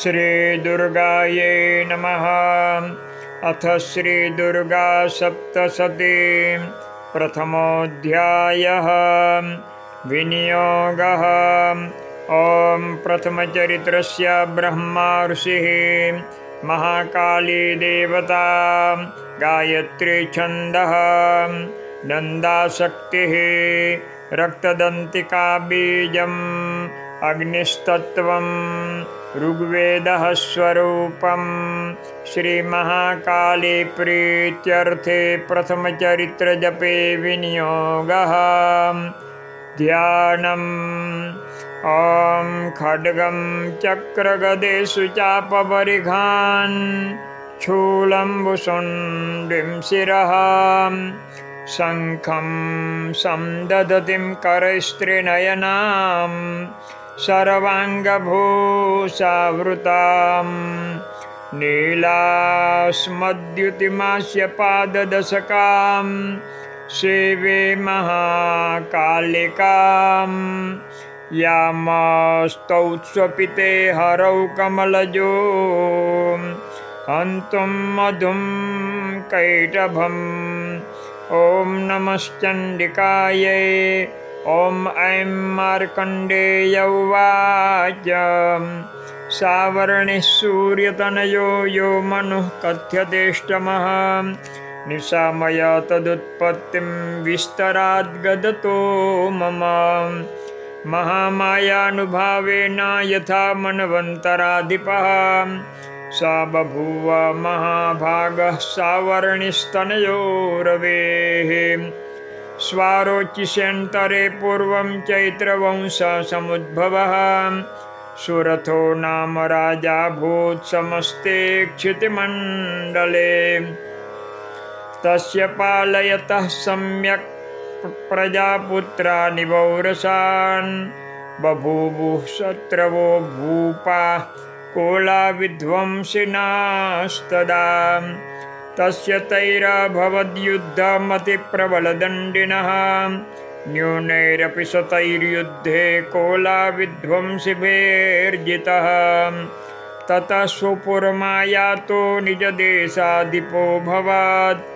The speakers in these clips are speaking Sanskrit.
श्रीदुर्गायै नमः। अथ श्रीदुर्गा सप्तशती प्रथमोऽध्यायः। विनियोगः। ॐ प्रथमचरित्रस्य ब्रह्मा ऋषिः, महाकाली देवता, गायत्री छन्दः, नन्दाशक्तिः, रक्तदन्तिका बीजम्, अग्निस्तत्त्वं, ऋग्वेदः स्वरूपं। श्रीमहाकाली प्रीत्यर्थे प्रथमचरित्रजपे विनियोगः। ध्यानम्। ॐ खड्गं चक्रगदेषु चापपरिघान्, शूलम्बुशुण्डिं शिरः, शङ्खं संदधतिं करस्त्रिनयनां, सर्वाङ्गभूषावृतां, नीलास्मद्युतिमास्य पाददशकां, सेवे महाकालिकां। यामस्तौत्स्वपिते हरौ कमलजो, हन्तुं मधुं कैटभम्। ॐ नमश्चण्डिकायै। ॐ ऐं मार्कण्डेय उवाच। सावर्णिः सूर्यतनयो यो मनुः कथ्यतेष्टमः, निशामय तदुत्पत्तिं विस्तराद्गदतो मम। महामायानुभावेन यथा मन्वन्तराधिपः, स बभूव महाभागः सावर्णिस्तनयो रवेः। स्वारोचिषेऽन्तरे पूर्वं चैत्रवंशसमुद्भवः, सुरथो नाम राजाभूत् समस्ते क्षितिमण्डले। तस्य पालयतः सम्यक् प्रजापुत्रा निवौरसान्, बभूवुः शत्रवो भूपा कोलाविध्वंसिनास्तदा। तस्य तैरभवद्युद्धमतिप्रबलदण्डिनः, न्यूनैरपि शतैर्युद्धे कोलाविध्वंसिभिर्जितः। ततः स्वपुरमायातो निजदेशाधिपो भवत्,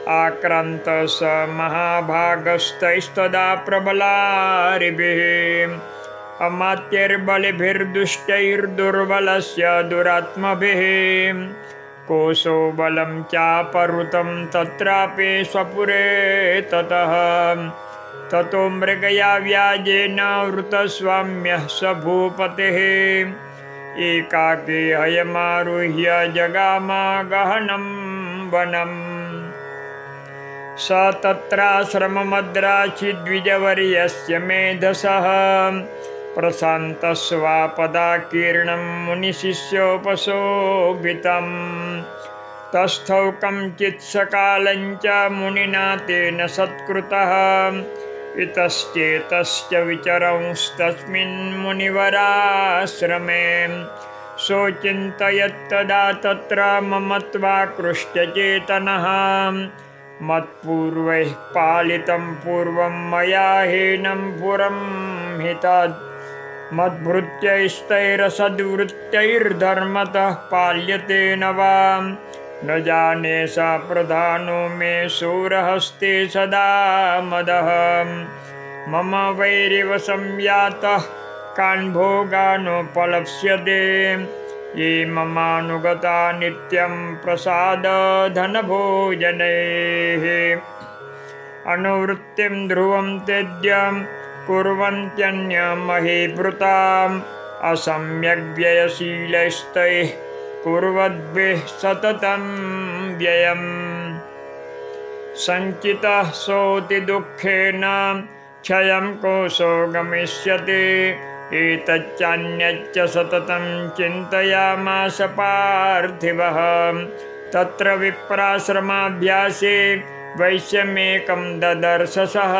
आक्रान्तः स महाभागस्तैस्तदा प्रबलारिभिः। अमात्यैर्बलिभिर्दुष्टैर्दुर्बलस्य दुरात्मभिः, कोशो बलं चापहृतं तत्रापि स्वपुरे ततः। ततो मृगया व्याजेन वृतस्वाम्यः स भूपतिः, एकाकी हयमारुह्य जगाम गहनं वनम्। स तत्राश्रममद्राचिद्विजवर्यस्य मेधसः, प्रशान्तस्वापदाकीर्णं मुनिशिष्योपशोभितम्। तस्थौ कञ्चित् सकालञ्च मुनिना तेन सत्कृतः, इतश्चेतश्च विचरंस्तस्मिन् मुनिवराश्रमे। सोचिन्तयत्तदा तत्र ममत्वाकृष्टचेतनः, मत्पूर्वैः पालितं पूर्वं मया हीनं पुरं हितात्। मद्भृत्यैस्तैरसद्वृत्तैर्धर्मतः पाल्यते न वा, न जाने स प्रधानो मे शूरहस्ते सदा मदः। मम वैरिवशं यातः कान् भोगानोपलप्स्यते, ये ममानुगता नित्यं प्रसादधनभोजनैः। अनुवृत्तिं ध्रुवं त्यज्य कुर्वन्त्यन्यमहीभृताम्, असम्यग्व्ययशीलैस्तैः कुर्वद्भिः सततं व्ययम्। सञ्चितः सोऽति दुःखेन क्षयं कोशो गमिष्यति, एतच्चान्यच्च सततं चिन्तयामास पार्थिवः। तत्र विप्राश्रमाभ्यासे वैश्यमेकं ददर्शसः,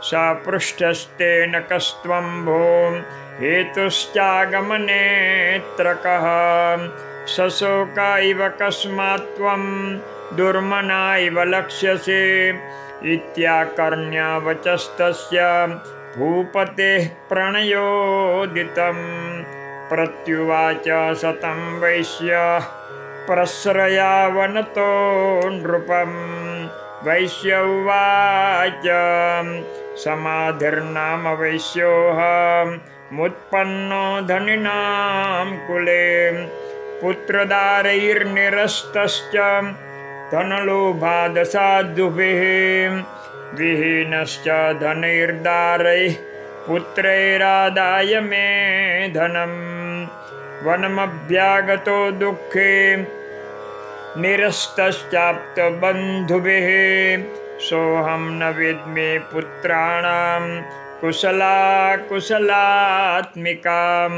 स पृष्ठस्तेन कस्त्वं भो हेतुश्चागमनेऽत्र कः। सशोक इव कस्मात् त्वं दुर्मना इव लक्ष्यसे, इत्याकर्ण्य वचस्तस्य भूपतेः प्रणयोदितं। प्रत्युवाच सतं वैश्यः प्रस्रयावनतो नृपं। वैश्य उवाच समाधिर्नाम वैश्योऽहमुत्पन्नो धनिनां कुले। पुत्रदारैर्निरस्तश्च धनलोभादसाधुभिः। विहीनश्च धनैर्दारैः पुत्रैरादाय मे धनम्। वनमभ्यागतो दुःखे निरस्तश्चाप्तबन्धुभिः। सोऽहं न विद्मि पुत्राणां कुशलाकुशलात्मिकां।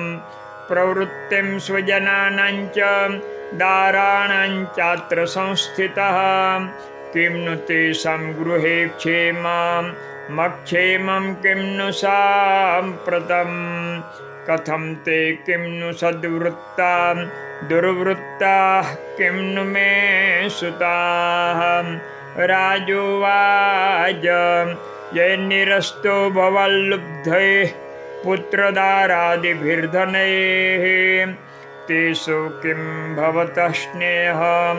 प्रवृत्तिं स्वजनानां च दाराणां चात्र संस्थितः। किं नु तेषां गृहे क्षेमं मक्षेमं किं नु साम्प्रतं। कथं ते किं नु सद्वृत्ता दुर्वृत्ताः किं नु मे सुताः। राजोवाच यैर्निरस्तो भवल्लुब्धैः पुत्रदारादिभिर्धनैः। तेषु किं भवतः स्नेहं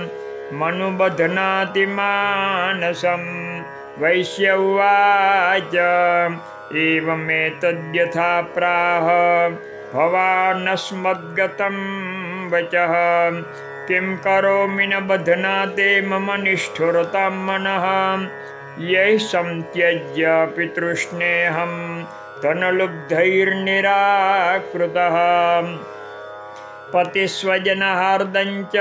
मनुबध्नाति मानसं। वैश्य उवाच एवमेतद्यथा प्राह भवानस्मद्गतं वचः। किं करोमि न बध्नाते मम निष्ठुरतां मनः। यैः संत्यज्य पितृस्नेहं धनलुब्धैर्निराकृतः। पतिस्वजनहार्दं च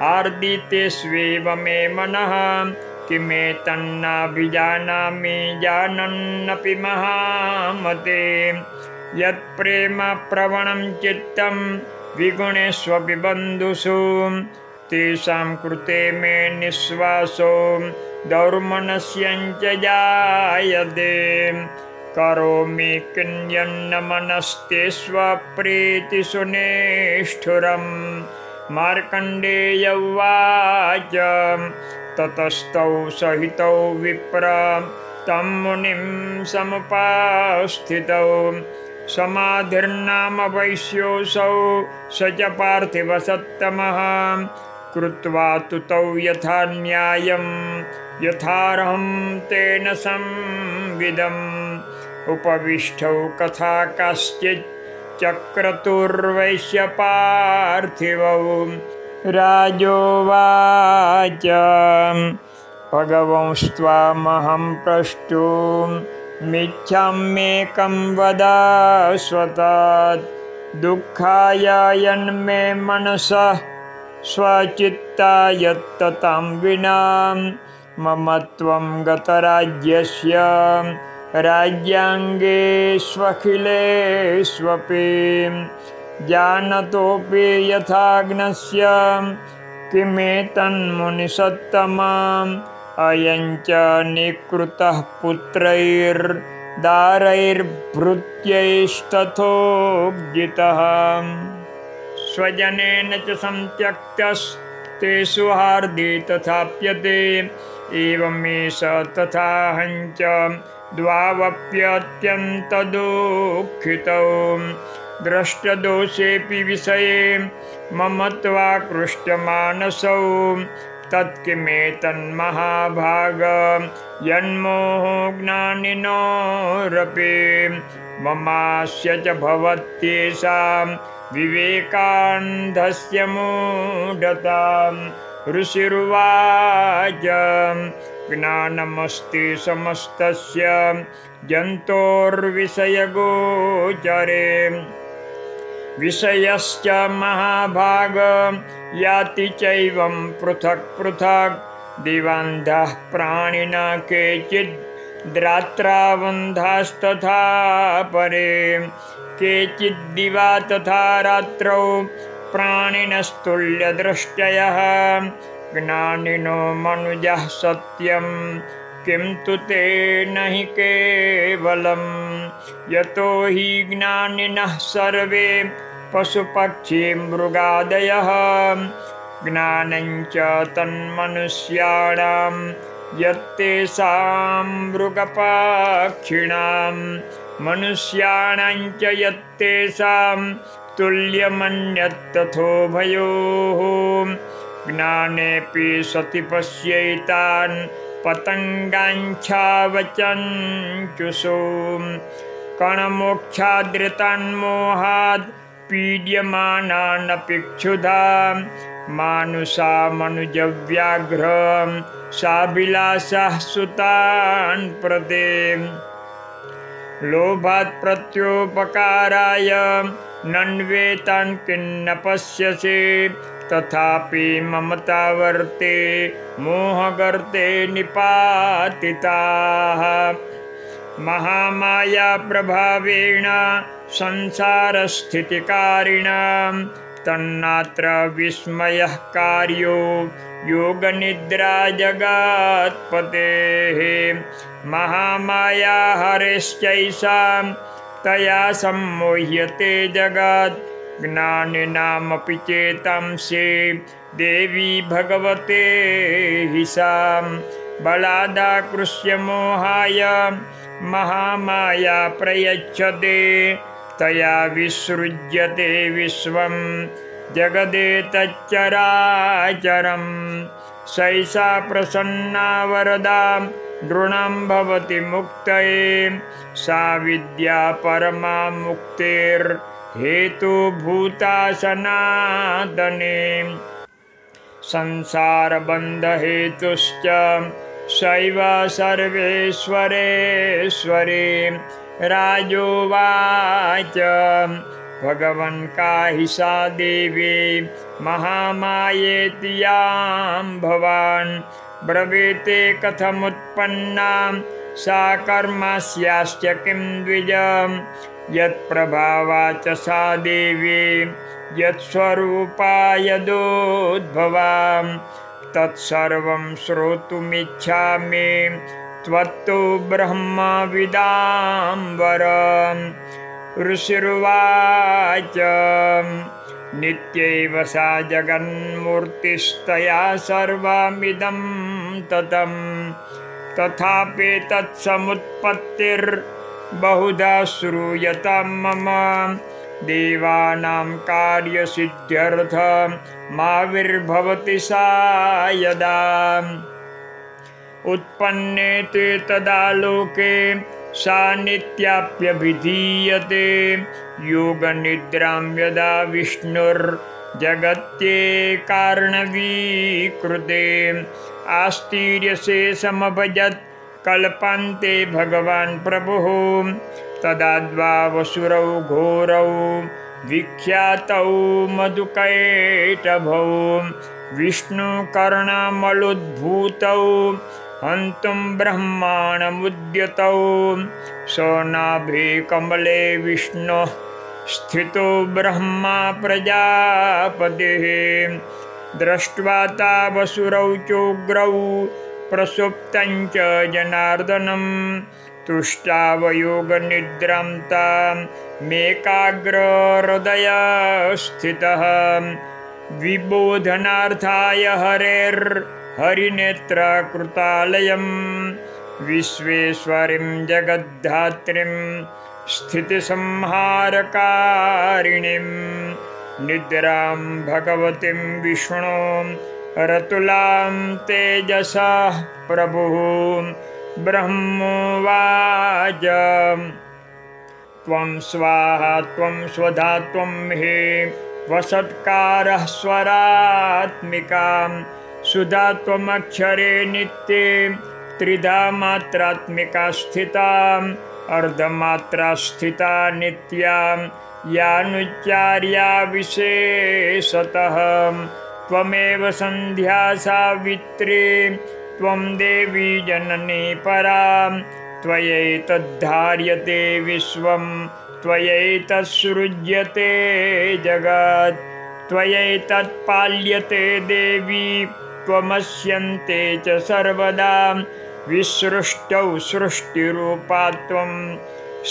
हार्दिते स्वेव मे मनः। किमेतन्नाभिजानामि जानन्नपि महामते। यत्प्रेम प्रवणं चित्तं विगुणेष्वपि बन्धुषु। तेषां कृते मे निःश्वासो दौर्मनस्यञ्च जायते। करोमि किन्यन्न मनस्ते स्वप्रीतिषु निष्ठुरम्। मार्कण्डेय उवाच ततस्तौ सहितौ विप्र तं मुनिं समुपास्थितौ। समाधिर्नाम वैश्योऽसौ स च पार्थिवसत्तमः। कृत्वा तु तौ यथा न्यायं यथार्हं तेन संविदम्। उपविष्टौ कथा काश्चित् चक्रतुर्वैश्य पार्थिवौ। राजोवाच भगवंस्त्वामहं प्रष्टुमिच्छाम्येकं वदास्वतात्। दुःखाय यन्मे मनसः स्वचित्ताय ततां विना। मम त्वं गतराज्यस्य राज्याङ्गेष्वखिलेष्वपि। जानतोऽपि यथाग्नस्य किमेतन्मुनिसत्तमम्। अयं च निकृतः पुत्रैर्दारैर्भृत्यैस्तथोज्जितः। स्वजनेन च संत्यक्तस्तेषु हार्दे तथाप्यते। एवमेष तथाहं च द्वावप्यत्यन्तदुःखितौ। दृष्टदोषेऽपि विषये मम त्वाकृष्टमानसौ। तत्किमेतन्महाभाग यन्मोहो ज्ञानिनोरपि। ममास्य च भवत्येषां विवेकान्धस्य मूढताम्। ऋषिरुवाच ज्ञानमस्ति समस्तस्य जन्तोर्विषयगोचरे। विषयश्च महाभाग याति चैवं पृथक् पृथक्। दिवान्धः प्राणिनः केचिद् द्रात्रावन्धास्तथा परे। केचिद्दिवा तथा रात्रौ प्राणिनस्तुल्यदृष्टयः। ज्ञानिनो मनुजः सत्यं किं तु ते न हि केवलम्। यतो हि ज्ञानिनः सर्वे पशुपक्षी मृगादयः। ज्ञानं च तन्मनुष्याणां यत्तेषां मृगपक्षिणां। मनुष्याणां च यत्तेषां तुल्यमन्यत्तथोभयोः ज्ञानेऽपि सति पश्यैतान् पतङ्गाञ्छावचञ्चुषु कणमोक्षादृतान्मोहात् पीड्यमानानपि क्षुधा मानुषा मनुजव्याघ्र साभिलाषः सुतान् प्रदे लोभात् प्रत्युपकाराय नन्वेतान् किन्न पश्यसि तथापि ममतावर्ते मोहगर्ते निपातिताः महामाया प्रभावेण संसारस्थितिकारिणां तन्नात्र विस्मयः कार्यो योगनिद्रा जगत्पतेः महामाया हरेश्चैषां तया सम्मोह्यते जगत् ज्ञानिनामपि चेतांसि देवी भगवते हि सा बलादाकृष्य मोहाय महामाया प्रयच्छते तया विसृज्यते विश्वं जगदेतच्चराचरं सैषा प्रसन्ना वरदा नृणां भवति मुक्तये सा विद्या परमा मुक्तेर्हेतुभूता सनातने संसारबन्धहेतुश्च शैव सर्वेश्वरेश्वरे राजोवाच भगवन् काहि सा देवी महामायेति यां भवान् ब्रवीते कथमुत्पन्ना सा कर्मास्याश्च किं द्विज यत्प्रभावा च सा देवी यत्स्वरूपा यदोद्भवा तत्सर्वं श्रोतुमिच्छामि त्वत्तु ब्रह्मविदाम्बर ऋषिरुवाच नित्यैव सा जगन्मूर्तिस्तया सर्वमिदं ततं तथापि तत्समुत्पत्तिर्बहुधा श्रूयतां मम देवानां कार्यसिद्ध्यर्थमाविर्भवति सा यदा उत्पन्नेते तदा लोके सा नित्याप्यभिधीयते योगनिद्रां यदा विष्णुर्जगत्येकार्णवीकृते आस्तीर्यशेषमभजत् कल्पान्ते भगवान् प्रभुः तदा द्वावसुरौ घोरौ विख्यातौ मधुकैटभौ विष्णुकर्णमलुद्भूतौ हन्तुं ब्रह्माणमुद्यतौ सोनाभि कमले विष्णुः स्थितो ब्रह्मा प्रजापतिः दृष्ट्वा तावसुरौ चोग्रौ प्रसुप्तं च जनार्दनं तुष्टावयोगनिद्रां तामेकाग्रहृदयस्थितः विबोधनार्थाय हरिनेत्रकृतालयं विश्वेश्वरीं जगद्धात्रीं स्थितिसंहारकारिणीं निद्रां भगवतीं विष्णु रतुलां तेजसः प्रभुः ब्रह्मोवाच त्वं स्वाहा त्वं स्वधा त्वं हि वसत्कारः स्वरात्मिकां सुधा त्वमक्षरे नित्ये त्रिधा मात्रात्मिका स्थिताम् अर्धमात्रा स्थिता नित्यां यानुच्चार्या विशेषतः त्वमेव संध्या सावित्री त्वं देवी जननी परां त्वयैतद्धार्यते विश्वं त्वयैतत्सृज्यते जगत् त्वयैतत्पाल्यते देवी त्वमस्यन्ते च सर्वदा विसृष्टौ सृष्टिरूपा त्वं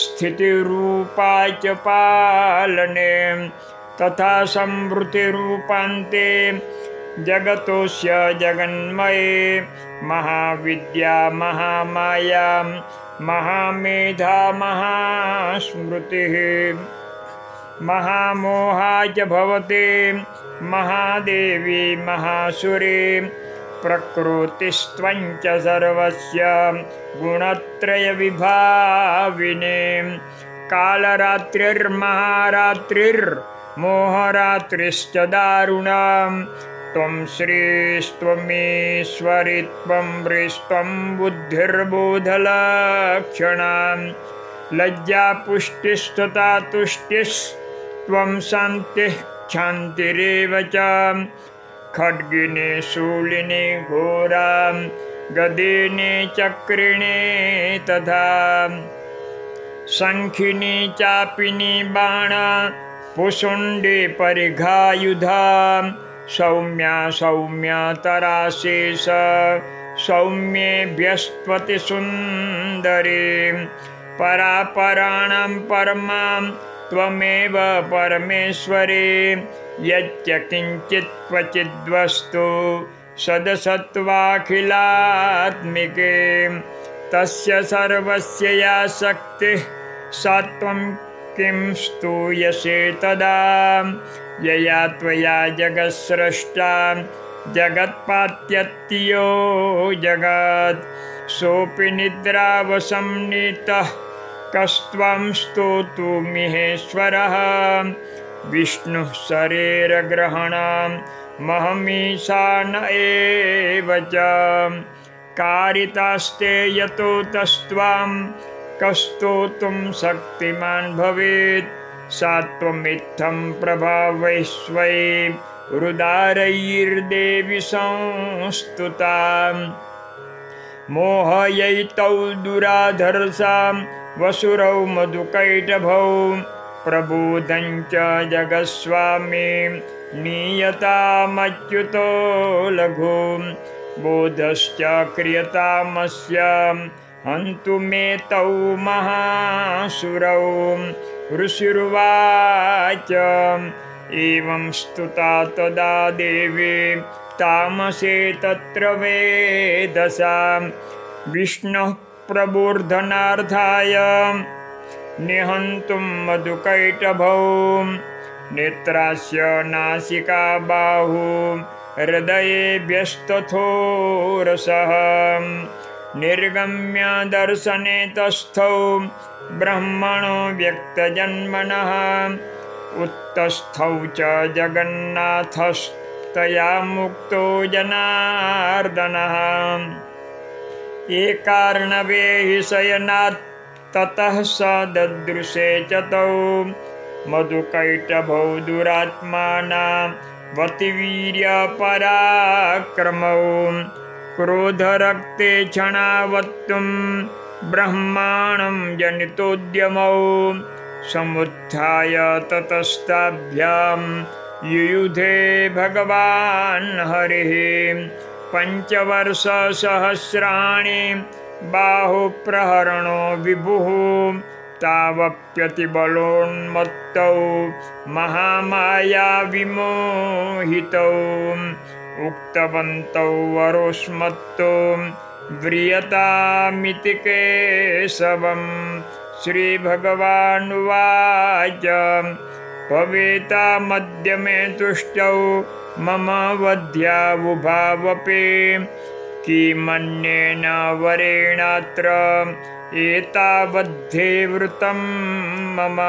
स्थितिरूपा च पालने तथा संवृत्तिरूपान्ते जगतोऽस्य जगन्मये महाविद्या महामाया महामेधा महास्मृतिः महामोहाय भवते महादेवी महासुरे प्रकृतिस्त्वञ्च सर्वस्य गुणत्रयविभाविने कालरात्रिर्महारात्रिर्मोहरात्रिश्च दारुणा त्वं श्रीस्त्वमीश्वरी त्वं ह्रीस्त्वं बुद्धिर्बोधलक्षणा लज्जा पुष्टिस्तथा तुष्टिस्त्वं शान्तिः क्षान्तिरेव च खड्गिने शूलिने घोरा गदिने चक्रिणे तथा शङ्खिनी चापिनी बाणा पुशुण्डे परिघायुधा सौम्या सौम्यतराशेष सौम्येभ्यस्त्वति सुन्दरी परापराणां परमां त्वमेव परमेश्वरी यच्च किञ्चित् क्वचिद्वस्तु सदसत्त्वाखिलात्मिके तस्य सर्वस्य या शक्तिः सा त्वं किं स्तूयसे तदा यया त्वया जगत्स्रष्टा जगत्पात्यत्यो जगत् सोऽपि निद्रावसंनीतः कस्त्वं स्तोतुमिहेश्वरः विष्णुः शरीरग्रहणं महमीशान एव च कारितास्ते यतो तस्त्वां कस्तोतुं शक्तिमान् भवेत् सा त्वमित्थं प्रभावैश्वै रुदारैर्देवि संस्तुता मोहयैतौ दुराधर्षां वसुरौ मधुकैटभौ प्रबोधं च जगत्स्वामी नीयतामच्युतो लघु बोधश्च क्रियतामस्य हन्तुमेतौ महासुरौ ऋषिरुवाच एवं स्तुता तदा देवी तामसे तत्र वेदसा विष्णुः प्रबोधनार्थाय निहन्तुं मधुकैटभौ नेत्रास्य नासिका बाहु हृदयेभ्यस्तथोरसः निर्गम्य दर्शने तस्थौ ब्रह्मणो व्यक्तजन्मनः उत्तस्थौ च जगन्नाथस्तया मुक्तो जनार्दनः एकार्णवे हि शयनात् ततः स ददृशे च तौ मधुकैटभौ दुरात्मानां वतिवीर्यपराक्रमौ क्रोधरक्ते क्षणावत्तुं ब्रह्माणं जनितोद्यमौ समुत्थाय ततस्ताभ्यां युयुधे भगवान् हरिः पञ्चवर्षसहस्राणि बाहुप्रहरणो विभुः तावप्यतिबलोन्मत्तौ महामाया विमोहितौ उक्तवन्तौ वरोस्मत्तो व्रियतामिति केशवं श्रीभगवानुवाच भवेता मध्यमे तुष्टौ मम वध्यावुभावपि किमन्येन वरेणात्र एतावद्धे वृतं मम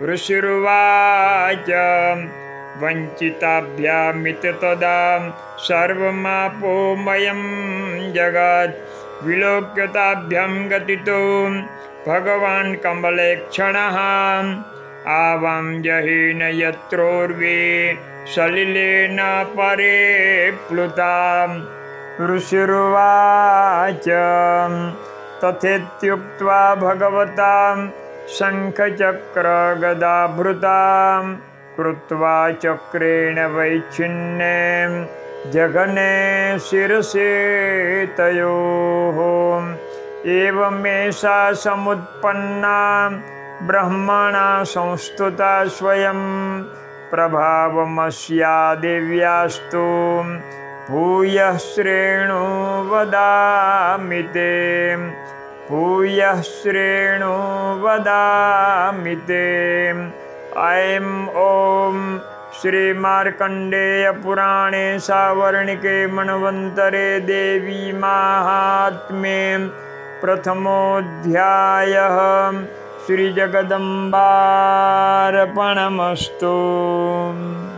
ऋषिरुवाच वञ्चिताभ्यामिति तदा सर्वमापोमयं जगत् विलोक्यताभ्यां गतितो भगवान् कमलेक्षणः आवां जहीन यत्रोर्वे सलिलेन परे प्लुता ऋषिरुवाच तथेत्युक्त्वा भगवतां शङ्खचक्रगदाभृतां कृत्वा चक्रेण वैच्छिन्नें जघने शिरसे तयोः एवमेषा समुत्पन्ना ब्रह्मणा संस्तुता स्वयं प्रभावमस्या देव्यास्तु भूयः शृणु वदामि ते भूयः शृणु वदामि ते ऐं ॐ श्रीमार्कण्डेयपुराणे सावर्णिके मन्वन्तरे देवी माहात्म्ये प्रथमोऽध्यायः। श्रीजगदम्बार्पणमस्तु।